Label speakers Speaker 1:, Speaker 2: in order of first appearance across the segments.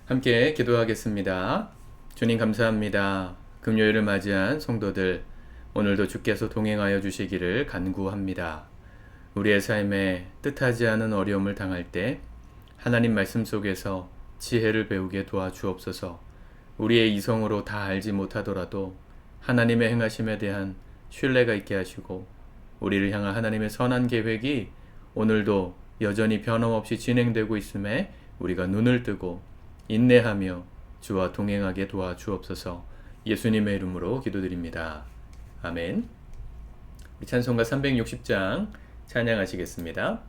Speaker 1: 함께 기도하겠습니다. 주님 감사합니다. 금요일을 맞이한 성도들, 오늘도 주께서 동행하여 주시기를 간구합니다. 우리의 삶에 뜻하지 않은 어려움을 당할 때 하나님 말씀 속에서 지혜를 배우게 도와주옵소서. 우리의 이성으로 다 알지 못하더라도 하나님의 행하심에 대한 신뢰가 있게 하시고, 우리를 향한 하나님의 선한 계획이 오늘도 여전히 변함없이 진행되고 있음에 우리가 눈을 뜨고 인내하며 주와 동행하게 도와주옵소서. 예수님의 이름으로 기도드립니다. 아멘. 우리 찬송가 360장 찬양하시겠습니다.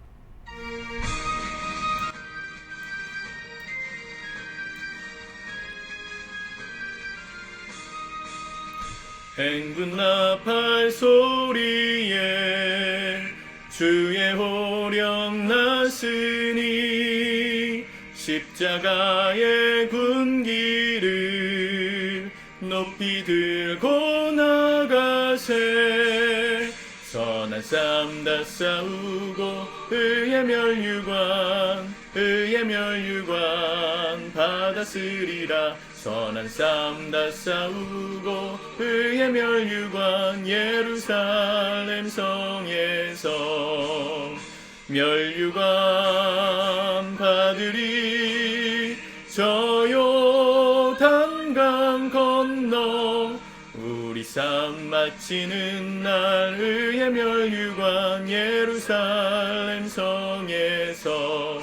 Speaker 1: 행군 나팔 소리에 주의 호령 났으니 십자가의 군기를 높이 들고 나가세. 선한 싸움 다 싸우고 의의 멸류관 받았으리라. 선한 싸움 다 싸우고 의의 멸류관 예루살렘 성에서 멸류관 받으리. 저 요단강 건너 우리 싸움 마치는 날 의의 멸류관 예루살렘 성에서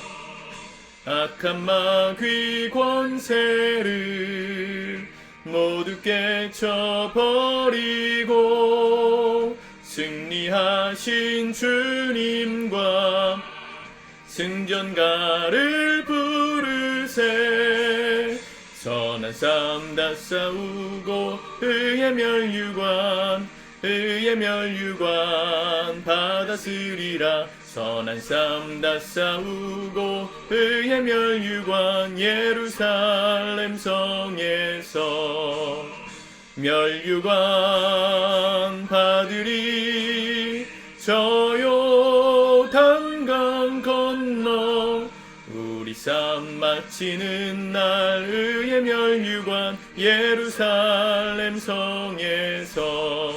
Speaker 1: 악한 마귀 권세를 모두 깨쳐버리고 승리하신 주님과 승전가를 부르세. 선한 싸움 다 싸우고 의의 멸류관 받았으리라. 선한 싸움 다 싸우고 의의 멸류관 예루살렘 성에서 멸류관 받으리. 저 요단강 건너 우리 싸움 마치는 날 의의 멸류관 예루살렘 성에서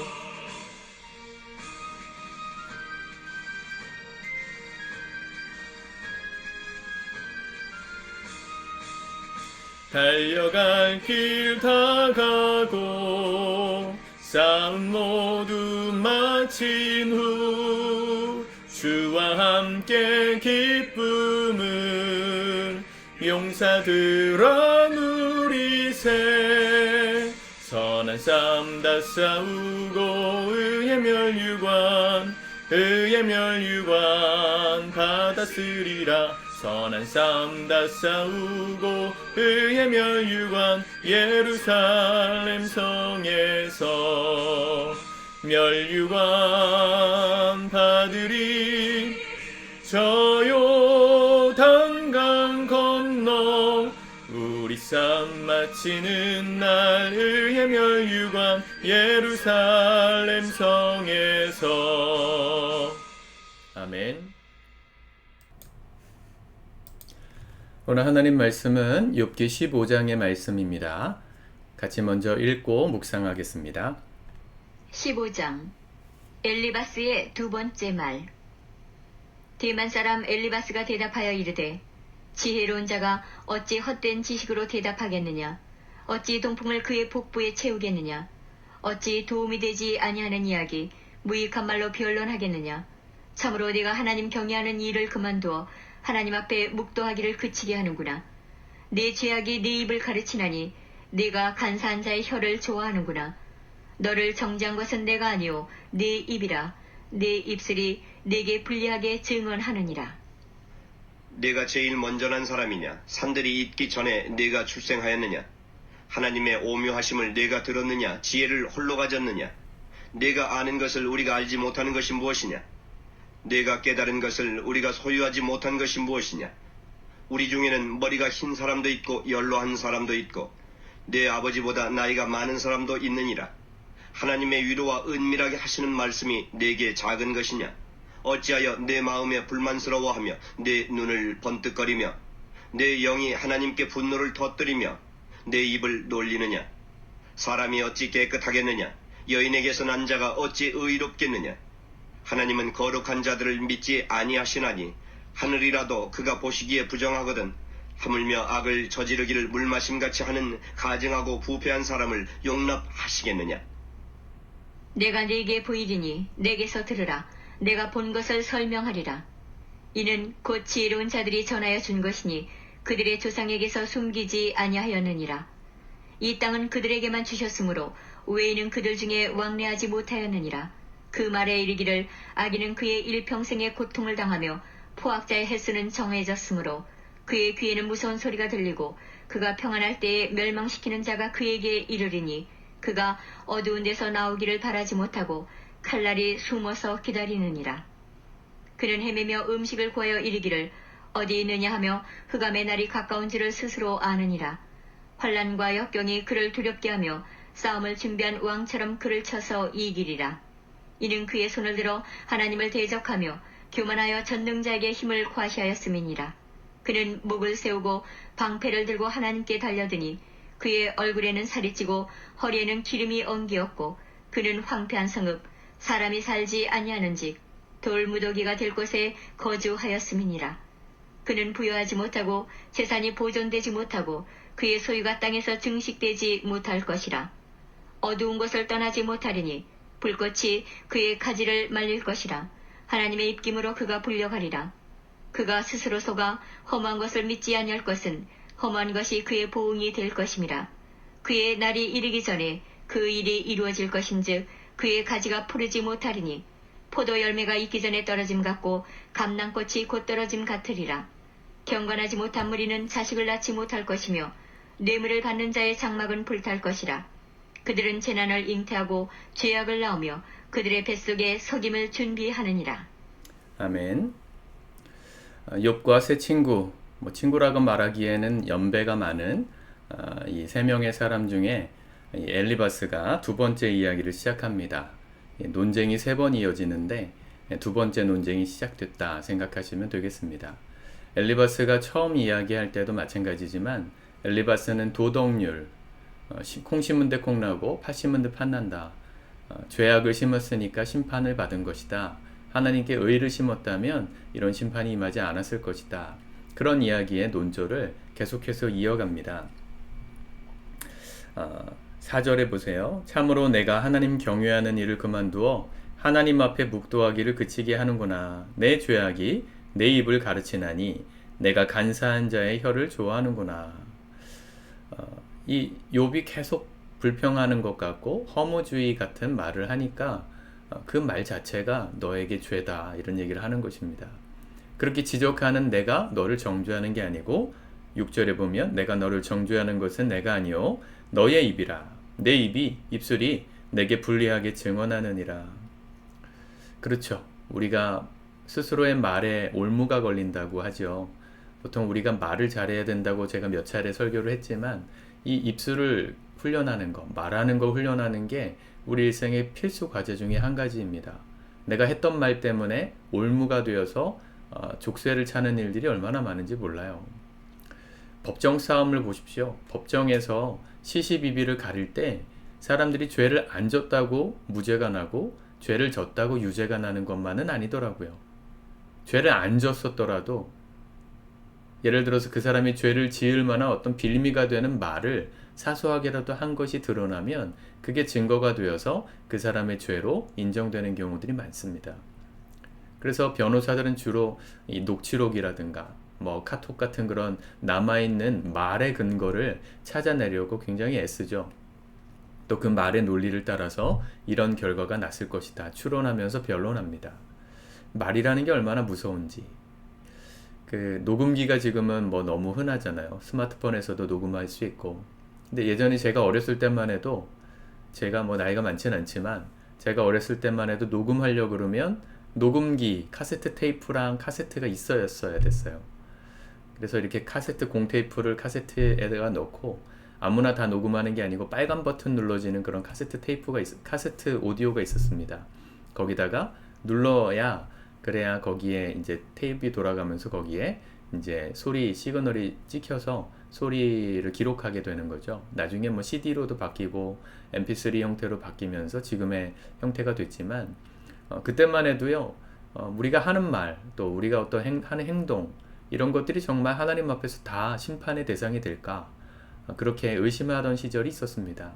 Speaker 1: 달려갈 길 다 가고 싸움 모두 마친 후 주와 함께 기쁨을 용사들아 누리세. 선한 싸움 다 싸우고 의의 멸류관 받았으리라. 선한 싸움 다 싸우고 의의 멸류관 예루살렘 성에서 멸류관 받으리. 저 요단강 건너 우리 싸움 마치는 날 의의 멸류관 예루살렘 성에서. 아멘. 오늘 하나님 말씀은 욥기 15장의 말씀입니다. 같이 먼저 읽고 묵상하겠습니다.
Speaker 2: 15장 엘리바스의 두 번째 말. 대만 사람 엘리바스가 대답하여 이르되, 지혜로운 자가 어찌 헛된 지식으로 대답하겠느냐? 어찌 동풍을 그의 복부에 채우겠느냐? 어찌 도움이 되지 아니하는 이야기 무익한 말로 변론하겠느냐? 참으로 네가 하나님 경외하는 일을 그만두어 하나님 앞에 묵도하기를 그치게 하는구나. 내 죄악이 네 입을 가르치나니 네가 간사한 자의 혀를 좋아하는구나. 너를 정죄한 것은 내가 아니오 네 입이라. 네 입술이 네게 불리하게 증언하느니라.
Speaker 3: 네가 제일 먼저 난 사람이냐? 산들이 있기 전에 네가 출생하였느냐? 하나님의 오묘하심을 네가 들었느냐? 지혜를 홀로 가졌느냐? 네가 아는 것을 우리가 알지 못하는 것이 무엇이냐? 네가 깨달은 것을 우리가 소유하지 못한 것이 무엇이냐? 우리 중에는 머리가 흰 사람도 있고 연로한 사람도 있고 내 아버지보다 나이가 많은 사람도 있느니라. 하나님의 위로와 은밀하게 하시는 말씀이 네게 작은 것이냐? 어찌하여 내 마음에 불만스러워하며 내 눈을 번뜩거리며 내 영이 하나님께 분노를 터뜨리며 내 입을 놀리느냐? 사람이 어찌 깨끗하겠느냐? 여인에게서 난 자가 어찌 의롭겠느냐? 하나님은 거룩한 자들을 믿지 아니하시나니 하늘이라도 그가 보시기에 부정하거든 하물며 악을 저지르기를 물마심같이 하는 가증하고 부패한 사람을 용납하시겠느냐?
Speaker 2: 내가 네게 보이리니 내게서 들으라. 내가 본 것을 설명하리라. 이는 곧 지혜로운 자들이 전하여 준 것이니 그들의 조상에게서 숨기지 아니하였느니라. 이 땅은 그들에게만 주셨으므로 외인은 그들 중에 왕래하지 못하였느니라. 그 말에 이르기를 악인은 그의 일평생의 고통을 당하며 포악자의 횟수는 정해졌으므로 그의 귀에는 무서운 소리가 들리고 그가 평안할 때에 멸망시키는 자가 그에게 이르리니 그가 어두운 데서 나오기를 바라지 못하고 칼날이 숨어서 기다리느니라. 그는 헤매며 음식을 구하여 이르기를 어디 있느냐 하며 흑암의 날이 가까운 줄을 스스로 아느니라. 환난과 역경이 그를 두렵게 하며 싸움을 준비한 왕처럼 그를 쳐서 이기리라. 이는 그의 손을 들어 하나님을 대적하며 교만하여 전능자에게 힘을 과시하였음이니라. 그는 목을 세우고 방패를 들고 하나님께 달려드니 그의 얼굴에는 살이 찌고 허리에는 기름이 엉기었고 그는 황폐한 성읍 사람이 살지 아니하는지 돌무더기가 될 곳에 거주하였음이니라. 그는 부여하지 못하고 재산이 보존되지 못하고 그의 소유가 땅에서 증식되지 못할 것이라. 어두운 곳을 떠나지 못하리니 불꽃이 그의 가지를 말릴 것이라. 하나님의 입김으로 그가 불려가리라. 그가 스스로 속아 험한 것을 믿지 아니할 것은 험한 것이 그의 보응이 될 것임이라. 그의 날이 이르기 전에 그 일이 이루어질 것인즉 그의 가지가 푸르지 못하리니 포도 열매가 익기 전에 떨어짐 같고 감람꽃이 곧 떨어짐 같으리라. 경건하지 못한 무리는 자식을 낳지 못할 것이며 뇌물을 받는 자의 장막은 불탈 것이라. 그들은 재난을 잉태하고 죄악을 낳으며 그들의 뱃속에 속임을 준비하느니라.
Speaker 1: 아멘. 욥과 세 친구, 친구라고 말하기에는 연배가 많은 이 세 명의 사람 중에 엘리바스가 두 번째 이야기를 시작합니다. 논쟁이 세 번 이어지는데 두 번째 논쟁이 시작됐다 생각하시면 되겠습니다. 엘리바스가 처음 이야기할 때도 마찬가지지만 엘리바스는 도덕률, 콩 심은 데 콩 나고 팥 심은 데 팥 난다. 죄악을 심었으니까 심판을 받은 것이다. 하나님께 의를 심었다면 이런 심판이 임하지 않았을 것이다. 그런 이야기의 논조를 계속해서 이어갑니다. 4절에 보세요. 참으로 내가 하나님 경외하는 일을 그만두어 하나님 앞에 묵도하기를 그치게 하는구나. 내 죄악이 내 입을 가르치나니 내가 간사한 자의 혀를 좋아하는구나. 이 욥이 계속 불평하는 것 같고 허무주의 같은 말을 하니까 그 말 자체가 너에게 죄다 이런 얘기를 하는 것입니다. 그렇게 지적하는 내가 너를 정죄하는 게 아니고 6절에 보면 내가 너를 정죄하는 것은 내가 아니요 너의 입이라. 내 입술이 내게 불리하게 증언하느니라. 그렇죠. 우리가 스스로의 말에 올무가 걸린다고 하죠. 보통 우리가 말을 잘해야 된다고 제가 몇 차례 설교를 했지만 이 입술을 훈련하는 거, 말하는 거 훈련하는 게 우리 일생의 필수 과제 중에 한 가지입니다. 내가 했던 말 때문에 올무가 되어서 족쇄를 차는 일들이 얼마나 많은지 몰라요. 법정 싸움을 보십시오. 법정에서 시시비비를 가릴 때 사람들이 죄를 안 졌다고 무죄가 나고 죄를 졌다고 유죄가 나는 것만은 아니더라고요. 죄를 안 졌었더라도 예를 들어서 그 사람이 죄를 지을 만한 어떤 빌미가 되는 말을 사소하게라도 한 것이 드러나면 그게 증거가 되어서 그 사람의 죄로 인정되는 경우들이 많습니다. 그래서 변호사들은 주로 이 녹취록이라든가 카톡 같은 그런 남아있는 말의 근거를 찾아내려고 굉장히 애쓰죠. 또 그 말의 논리를 따라서 이런 결과가 났을 것이다 추론하면서 변론합니다. 말이라는 게 얼마나 무서운지. 그 녹음기가 지금은 너무 흔하잖아요. 스마트폰에서도 녹음할 수 있고. 근데 예전에 제가 어렸을 때만 해도 제가 나이가 많지는 않지만 제가 어렸을 때만 해도 녹음하려고 그러면 녹음기, 카세트 테이프랑 카세트가 있어야 됐어요. 그래서 이렇게 카세트 공테이프를 카세트에다가 넣고 아무나 다 녹음하는 게 아니고 빨간 버튼 눌러지는 그런 카세트 카세트 오디오가 있었습니다. 거기다가 눌러야 그래야 거기에 이제 테이프가 돌아가면서 거기에 이제 소리 시그널이 찍혀서 소리를 기록하게 되는 거죠. 나중에 뭐 CD로도 바뀌고 MP3 형태로 바뀌면서 지금의 형태가 됐지만 그때만 해도요. 우리가 하는 말, 또 우리가 하는 행동 이런 것들이 정말 하나님 앞에서 다 심판의 대상이 될까? 그렇게 의심하던 시절이 있었습니다.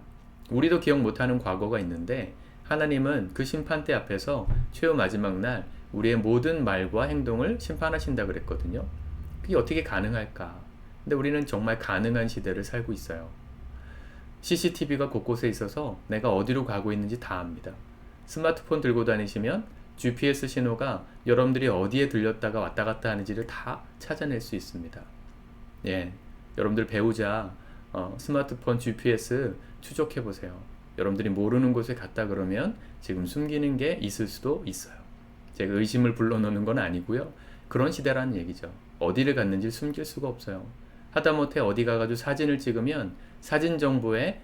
Speaker 1: 우리도 기억 못하는 과거가 있는데 하나님은 그 심판대 앞에서 최후 마지막 날 우리의 모든 말과 행동을 심판하신다 그랬거든요. 그게 어떻게 가능할까? 근데 우리는 정말 가능한 시대를 살고 있어요. CCTV가 곳곳에 있어서 내가 어디로 가고 있는지 다 압니다. 스마트폰 들고 다니시면 GPS 신호가 여러분들이 어디에 들렸다가 왔다 갔다 하는지를 다 찾아낼 수 있습니다. 예, 여러분들 배우자 스마트폰 GPS 추적해 보세요. 여러분들이 모르는 곳에 갔다 그러면 지금 숨기는 게 있을 수도 있어요. 제가 의심을 불러넣는 건 아니고요. 그런 시대라는 얘기죠. 어디를 갔는지 숨길 수가 없어요. 하다못해 어디 가가지고 사진을 찍으면 사진 정보에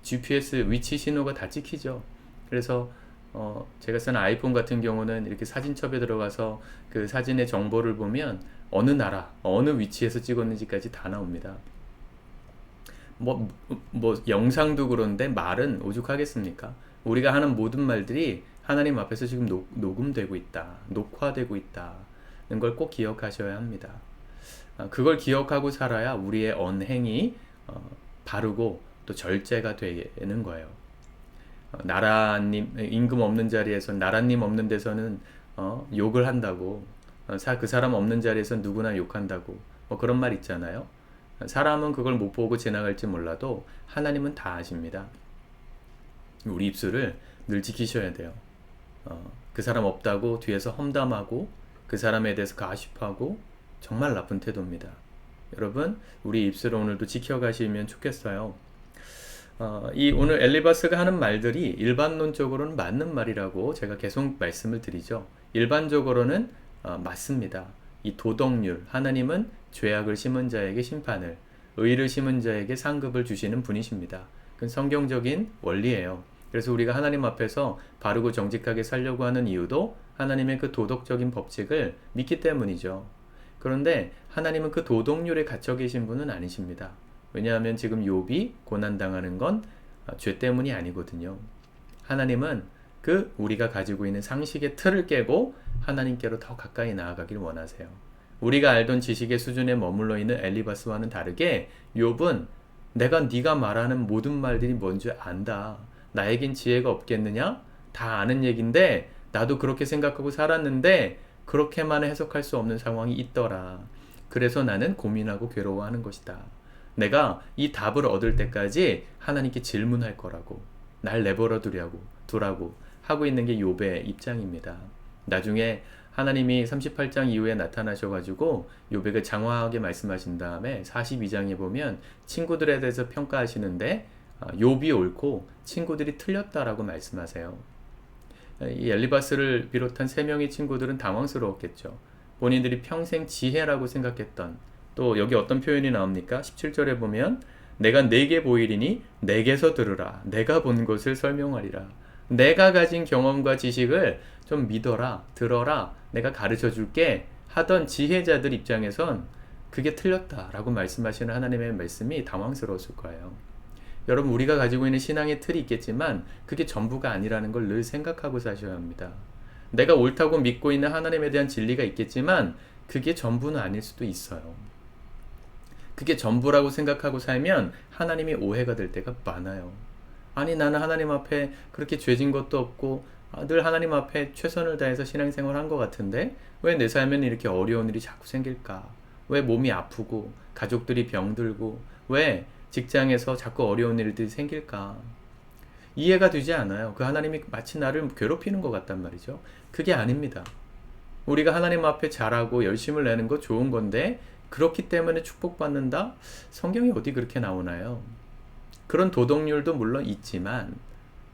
Speaker 1: GPS 위치 신호가 다 찍히죠. 그래서 제가 쓰는 아이폰 같은 경우는 이렇게 사진첩에 들어가서 그 사진의 정보를 보면 어느 나라, 어느 위치에서 찍었는지까지 다 나옵니다. 뭐 영상도 그런데 말은 오죽하겠습니까? 우리가 하는 모든 말들이 하나님 앞에서 지금 녹음되고 있다, 녹화되고 있다는 걸 꼭 기억하셔야 합니다. 그걸 기억하고 살아야 우리의 언행이 바르고 또 절제가 되는 거예요. 나라님 임금 없는 자리에서 나라님 없는 데서는 욕을 한다고 그 사람 없는 자리에서 누구나 욕한다고 뭐 그런 말 있잖아요. 사람은 그걸 못 보고 지나갈지 몰라도 하나님은 다 아십니다. 우리 입술을 늘 지키셔야 돼요. 그 사람 없다고 뒤에서 험담하고 그 사람에 대해서 가십하고 정말 나쁜 태도입니다. 여러분 우리 입술을 오늘도 지켜가시면 좋겠어요. 이 오늘 엘리바스가 하는 말들이 일반론적으로는 맞는 말이라고 제가 계속 말씀을 드리죠. 일반적으로는 맞습니다. 이 도덕률, 하나님은 죄악을 심은 자에게 심판을, 의를 심은 자에게 상급을 주시는 분이십니다. 그건 성경적인 원리예요. 그래서 우리가 하나님 앞에서 바르고 정직하게 살려고 하는 이유도 하나님의 그 도덕적인 법칙을 믿기 때문이죠. 그런데 하나님은 그 도덕률에 갇혀 계신 분은 아니십니다. 왜냐하면 지금 욥이 고난당하는 건 죄 때문이 아니거든요. 하나님은 그 우리가 가지고 있는 상식의 틀을 깨고 하나님께로 더 가까이 나아가길 원하세요. 우리가 알던 지식의 수준에 머물러 있는 엘리바스와는 다르게 욥은 내가 네가 말하는 모든 말들이 뭔지 안다. 나에겐 지혜가 없겠느냐? 다 아는 얘긴데 나도 그렇게 생각하고 살았는데 그렇게만 해석할 수 없는 상황이 있더라. 그래서 나는 고민하고 괴로워하는 것이다. 내가 이 답을 얻을 때까지 하나님께 질문할 거라고, 날 내버려 두라고 하고 있는 게 욥의 입장입니다. 나중에 하나님이 38장 이후에 나타나셔가지고 욥에게 장황하게 말씀하신 다음에 42장에 보면 친구들에 대해서 평가하시는데 욥이 옳고 친구들이 틀렸다라고 말씀하세요. 이 엘리바스를 비롯한 3명의 친구들은 당황스러웠겠죠. 본인들이 평생 지혜라고 생각했던, 또 여기 어떤 표현이 나옵니까? 17절에 보면 내가 네게 보이리니 내게서 들으라. 내가 본 것을 설명하리라. 내가 가진 경험과 지식을 좀 믿어라, 들어라, 내가 가르쳐 줄게 하던 지혜자들 입장에선 그게 틀렸다라고 말씀하시는 하나님의 말씀이 당황스러웠을 거예요. 여러분 우리가 가지고 있는 신앙의 틀이 있겠지만 그게 전부가 아니라는 걸 늘 생각하고 사셔야 합니다. 내가 옳다고 믿고 있는 하나님에 대한 진리가 있겠지만 그게 전부는 아닐 수도 있어요. 그게 전부라고 생각하고 살면 하나님이 오해가 될 때가 많아요. 아니 나는 하나님 앞에 그렇게 죄진 것도 없고 늘 하나님 앞에 최선을 다해서 신앙생활을 한 것 같은데 왜 내 삶에는 이렇게 어려운 일이 자꾸 생길까? 왜 몸이 아프고 가족들이 병들고 왜 직장에서 자꾸 어려운 일들이 생길까? 이해가 되지 않아요. 그 하나님이 마치 나를 괴롭히는 것 같단 말이죠. 그게 아닙니다. 우리가 하나님 앞에 잘하고 열심을 내는 거 좋은 건데 그렇기 때문에 축복받는다? 성경이 어디 그렇게 나오나요? 그런 도덕률도 물론 있지만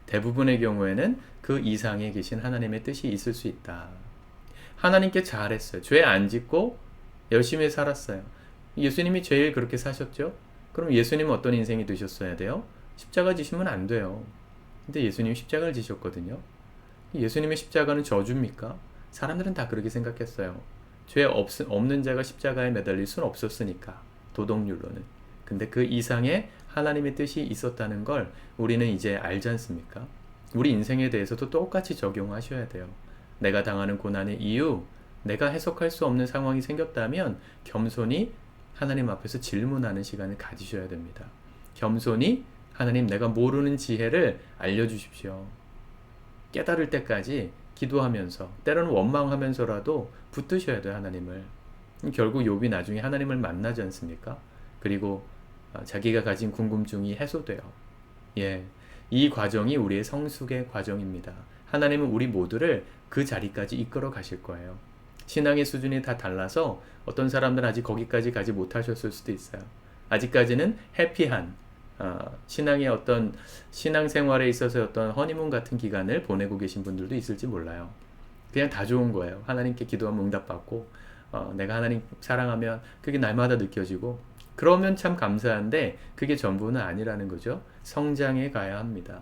Speaker 1: 대부분의 경우에는 그 이상에 계신 하나님의 뜻이 있을 수 있다. 하나님께 잘했어요. 죄 안 짓고 열심히 살았어요. 예수님이 제일 그렇게 사셨죠? 그럼 예수님은 어떤 인생이 되셨어야 돼요? 십자가 지시면 안 돼요. 근데 예수님이 십자가를 지셨거든요. 예수님의 십자가는 저주입니까? 사람들은 다 그렇게 생각했어요. 없는 자가 십자가에 매달릴 수는 없었으니까, 도덕률로는. 근데 그 이상의 하나님의 뜻이 있었다는 걸 우리는 이제 알지 않습니까? 우리 인생에 대해서도 똑같이 적용하셔야 돼요. 내가 당하는 고난의 이유, 내가 해석할 수 없는 상황이 생겼다면 겸손히 하나님 앞에서 질문하는 시간을 가지셔야 됩니다. 겸손히 하나님, 내가 모르는 지혜를 알려주십시오. 깨달을 때까지 기도하면서, 때로는 원망하면서라도 붙드셔야 돼요, 하나님을. 결국 욥이 나중에 하나님을 만나지 않습니까? 그리고 자기가 가진 궁금증이 해소돼요. 예, 이 과정이 우리의 성숙의 과정입니다. 하나님은 우리 모두를 그 자리까지 이끌어 가실 거예요. 신앙의 수준이 다 달라서 어떤 사람들은 아직 거기까지 가지 못하셨을 수도 있어요. 아직까지는 해피한 신앙의 어떤 신앙생활에 있어서 어떤 허니문 같은 기간을 보내고 계신 분들도 있을지 몰라요. 그냥 다 좋은 거예요. 하나님께 기도하면 응답받고 내가 하나님 사랑하면 그게 날마다 느껴지고, 그러면 참 감사한데 그게 전부는 아니라는 거죠. 성장해 가야 합니다.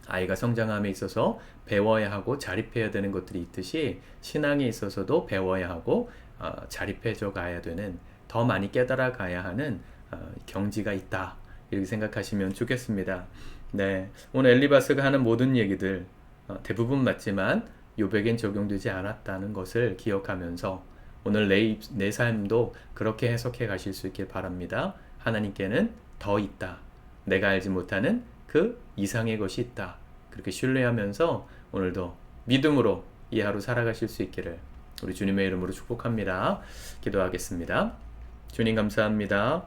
Speaker 1: 아이가 성장함에 있어서 배워야 하고 자립해야 되는 것들이 있듯이 신앙에 있어서도 배워야 하고 자립해져 가야 되는, 더 많이 깨달아 가야 하는 경지가 있다, 이렇게 생각하시면 좋겠습니다. 네, 오늘 엘리바스가 하는 모든 얘기들 대부분 맞지만 욥에겐 적용되지 않았다는 것을 기억하면서 오늘 내 삶도 그렇게 해석해 가실 수 있길 바랍니다. 하나님께는 더 있다, 내가 알지 못하는 그 이상의 것이 있다, 그렇게 신뢰하면서 오늘도 믿음으로 이 하루 살아가실 수 있기를 우리 주님의 이름으로 축복합니다. 기도하겠습니다. 주님 감사합니다.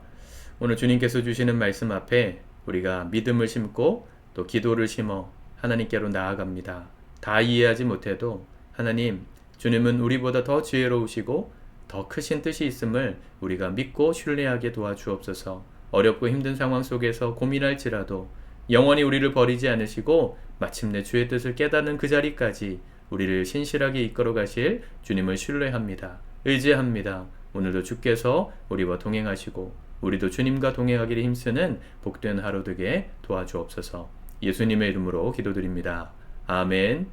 Speaker 1: 오늘 주님께서 주시는 말씀 앞에 우리가 믿음을 심고 또 기도를 심어 하나님께로 나아갑니다. 다 이해하지 못해도 하나님, 주님은 우리보다 더 지혜로우시고 더 크신 뜻이 있음을 우리가 믿고 신뢰하게 도와주옵소서. 어렵고 힘든 상황 속에서 고민할지라도 영원히 우리를 버리지 않으시고 마침내 주의 뜻을 깨닫는 그 자리까지 우리를 신실하게 이끌어 가실 주님을 신뢰합니다. 의지합니다. 오늘도 주께서 우리와 동행하시고 우리도 주님과 동행하기를 힘쓰는 복된 하루 되게 도와주옵소서. 예수님의 이름으로 기도드립니다. 아멘.